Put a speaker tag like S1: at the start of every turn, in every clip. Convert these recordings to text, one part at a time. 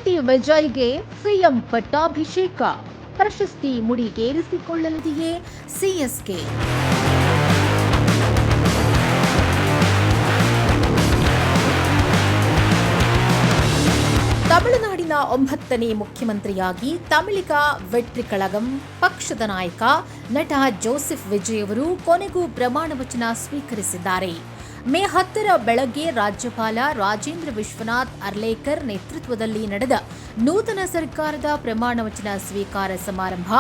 S1: ದಳಪತಿ ವಿಜಯ್ಗೆ CM ಪಟ್ಟಾಭಿಷೇಕ, ಪ್ರಶಸ್ತಿ ಮುಡಿಗೇರಿಸಿಕೊಳ್ಳಲಿದೆಯೇ CSK? ತಮಿಳುನಾಡಿನ 9ನೇ ಮುಖ್ಯಮಂತ್ರಿಯಾಗಿ ತಮಿಳಿಗ ವೆಟ್ರಿ ಕಳಗಂ ಪಕ್ಷದ ನಾಯಕ ನಟ ಜೋಸೆಫ್ ವಿಜಯ್ ಅವರು ಕೊನೆಗೂ ಪ್ರಮಾಣ ವಚನ ಸ್ವೀಕರಿಸಿದ್ದಾರೆ. ಮೇ 10ರ ಬೆಳಗ್ಗೆ ರಾಜ್ಯಪಾಲ ರಾಜೇಂದ್ರ ವಿಶ್ವನಾಥ್ ಅರ್ಲೇಕರ್ ನೇತೃತ್ವದಲ್ಲಿ ನಡೆದ ನೂತನ ಸರ್ಕಾರದ ಪ್ರಮಾಣ ವಚನ ಸ್ವೀಕಾರ ಸಮಾರಂಭ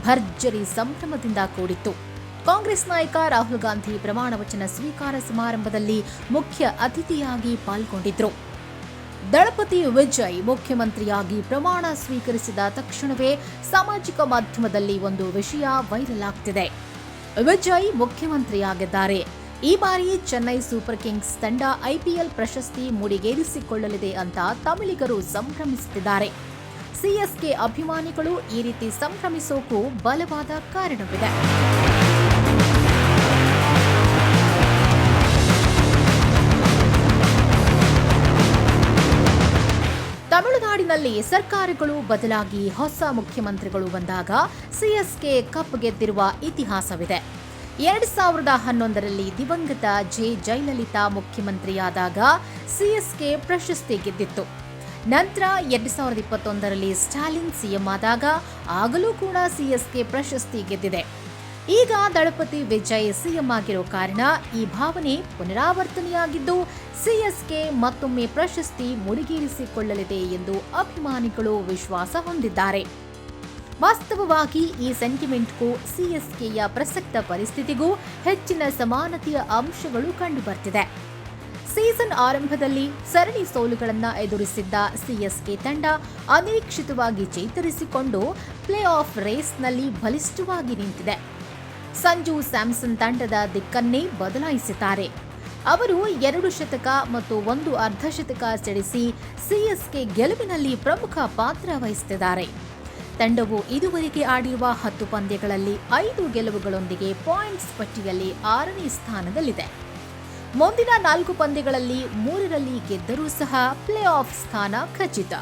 S1: ಭರ್ಜರಿ ಸಂಭ್ರಮದಿಂದ ಕೂಡಿತ್ತು. ಕಾಂಗ್ರೆಸ್ ನಾಯಕ ರಾಹುಲ್ ಗಾಂಧಿ ಪ್ರಮಾಣ ವಚನ ಸ್ವೀಕಾರ ಸಮಾರಂಭದಲ್ಲಿ ಮುಖ್ಯ ಅತಿಥಿಯಾಗಿ ಪಾಲ್ಗೊಂಡಿದ್ದರು. ದಳಪತಿ ವಿಜಯ್ ಮುಖ್ಯಮಂತ್ರಿಯಾಗಿ ಪ್ರಮಾಣ ಸ್ವೀಕರಿಸಿದ ತಕ್ಷಣವೇ ಸಾಮಾಜಿಕ ಮಾಧ್ಯಮದಲ್ಲಿ ಒಂದು ವಿಷಯ ವೈರಲ್ ಆಗ್ತಿದೆ. ವಿಜಯ್ ಮುಖ್ಯಮಂತ್ರಿಯಾಗಿದ್ದಾರೆ. ಈ ಬಾರಿ ಚೆನ್ನೈ ಸೂಪರ್ ಕಿಂಗ್ಸ್ ತಂಡ ಐಪಿಎಲ್ ಪ್ರಶಸ್ತಿ ಮುಡಿಗೇರಿಸಿಕೊಳ್ಳಲಿದೆ ಅಂತ ತಮಿಳಿಗರು ಸಂಭ್ರಮಿಸುತ್ತಿದ್ದಾರೆ. ಸಿಎಸ್ಕೆ ಅಭಿಮಾನಿಗಳು ಈ ರೀತಿ ಸಂಭ್ರಮಿಸೋಕು ಬಲವಾದ ಕಾರಣವಿದೆ. ತಮಿಳುನಾಡಿನಲ್ಲಿ ಸರ್ಕಾರಗಳು ಬದಲಾಗಿ ಹೊಸ ಮುಖ್ಯಮಂತ್ರಿಗಳು ಬಂದಾಗ ಸಿಎಸ್ಕೆ ಕಪ್ ಗೆದ್ದಿರುವ ಇತಿಹಾಸವಿದೆ. 2011ರಲ್ಲಿ ದಿವಂಗತ ಜಯಲಲಿತಾ ಮುಖ್ಯಮಂತ್ರಿಯಾದಾಗ ಸಿಎಸ್ಕೆ ಪ್ರಶಸ್ತಿ ಗೆದ್ದಿತ್ತು. ನಂತರ 2021ರಲ್ಲಿ ಸ್ಟಾಲಿನ್ ಸಿಎಂ ಆದಾಗ ಆಗಲೂ ಕೂಡ ಸಿಎಸ್ಕೆ ಪ್ರಶಸ್ತಿ ಗೆದ್ದಿದೆ. ಈಗ ದಳಪತಿ ವಿಜಯ್ ಸಿಎಂ ಆಗಿರೋ ಕಾರಣ ಈ ಭಾವನೆ ಪುನರಾವರ್ತನೆಯಾಗಿದ್ದು ಸಿಎಸ್ಕೆ ಮತ್ತೊಮ್ಮೆ ಪ್ರಶಸ್ತಿ ಮುಡಿಗೇರಿಸಿಕೊಳ್ಳಲಿದೆ ಎಂದು ಅಭಿಮಾನಿಗಳು ವಿಶ್ವಾಸ ಹೊಂದಿದ್ದಾರೆ. ವಾಸ್ತವವಾಗಿ ಈ ಸೆಂಟಿಮೆಂಟ್ಗೂ ಸಿಎಸ್ಕೆಯ ಪ್ರಸಕ್ತ ಪರಿಸ್ಥಿತಿಗೂ ಹೆಚ್ಚಿನ ಸಮಾನತೆಯ ಅಂಶಗಳು ಕಂಡುಬರ್ತಿದೆ. ಸೀಸನ್ ಆರಂಭದಲ್ಲಿ ಸರಣಿ ಸೋಲುಗಳನ್ನು ಎದುರಿಸಿದ್ದ ಸಿಎಸ್ಕೆ ತಂಡ ಅನಿರೀಕ್ಷಿತವಾಗಿ ಚೇತರಿಸಿಕೊಂಡು ಪ್ಲೇ ಆಫ್ ರೇಸ್ನಲ್ಲಿ ಬಲಿಷ್ಠವಾಗಿ ನಿಂತಿದೆ. ಸಂಜು ಸ್ಯಾಮ್ಸನ್ ತಂಡದ ದಿಕ್ಕನ್ನೇ ಬದಲಾಯಿಸಿದ್ದಾರೆ. ಅವರು 2 ಶತಕ ಮತ್ತು 1 ಅರ್ಧಶತಕ ಸಿಡಿಸಿ ಸಿಎಸ್ಕೆ ಗೆಲುವಿನಲ್ಲಿ ಪ್ರಮುಖ ಪಾತ್ರ ವಹಿಸುತ್ತಿದ್ದಾರೆ. ತಂಡವು ಇದುವರೆಗೆ ಆಡಿರುವ 10 ಪಂದ್ಯಗಳಲ್ಲಿ 5 ಗೆಲುವುಗಳೊಂದಿಗೆ ಪಾಯಿಂಟ್ಸ್ ಪಟ್ಟಿಯಲ್ಲಿ 6ನೇ ಸ್ಥಾನದಲ್ಲಿದೆ. ಮುಂದಿನ 4 ಪಂದ್ಯಗಳಲ್ಲಿ 3ರಲ್ಲಿ ಗೆದ್ದರೂ ಸಹ ಪ್ಲೇ ಆಫ್ ಸ್ಥಾನ ಖಚಿತ.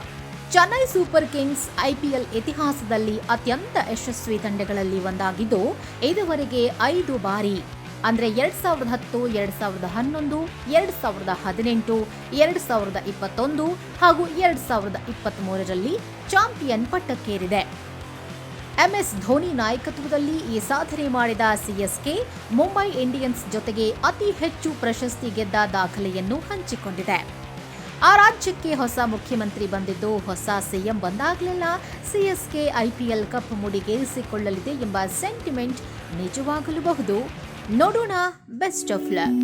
S1: ಚೆನ್ನೈ ಸೂಪರ್ ಕಿಂಗ್ಸ್ ಐಪಿಎಲ್ ಇತಿಹಾಸದಲ್ಲಿ ಅತ್ಯಂತ ಯಶಸ್ವಿ ತಂಡಗಳಲ್ಲಿ ಒಂದಾಗಿದ್ದು ಇದುವರೆಗೆ 5 ಬಾರಿ ಅಂದರೆ 2010, 2011, 2018, 2021 ಹಾಗೂ 2023ರಲ್ಲಿ ಚಾಂಪಿಯನ್ ಪಟ್ಟಕ್ಕೇರಿದೆ. ಎಂಎಸ್ ಧೋನಿ ನಾಯಕತ್ವದಲ್ಲಿ ಈ ಸಾಧನೆ ಮಾಡಿದ ಸಿಎಸ್ಕೆ ಮುಂಬೈ ಇಂಡಿಯನ್ಸ್ ಜೊತೆಗೆ ಅತಿ ಹೆಚ್ಚು ಪ್ರಶಸ್ತಿ ಗೆದ್ದ ದಾಖಲೆಯನ್ನು ಹಂಚಿಕೊಂಡಿದೆ. ಆ ರಾಜ್ಯಕ್ಕೆ ಹೊಸ ಮುಖ್ಯಮಂತ್ರಿ ಬಂದಿದ್ದು ಹೊಸ ಸಿಎಂ ಬಂದಾಗಲೆಲ್ಲ ಸಿಎಸ್ಕೆ ಐಪಿಎಲ್ ಕಪ್ ಮುಡಿಗೇರಿಸಿಕೊಳ್ಳಲಿದೆ ಎಂಬ ಸೆಂಟಿಮೆಂಟ್ ನಿಜವಾಗಲೂಬಹುದು. ನೋಡೋಣ. Best of luck.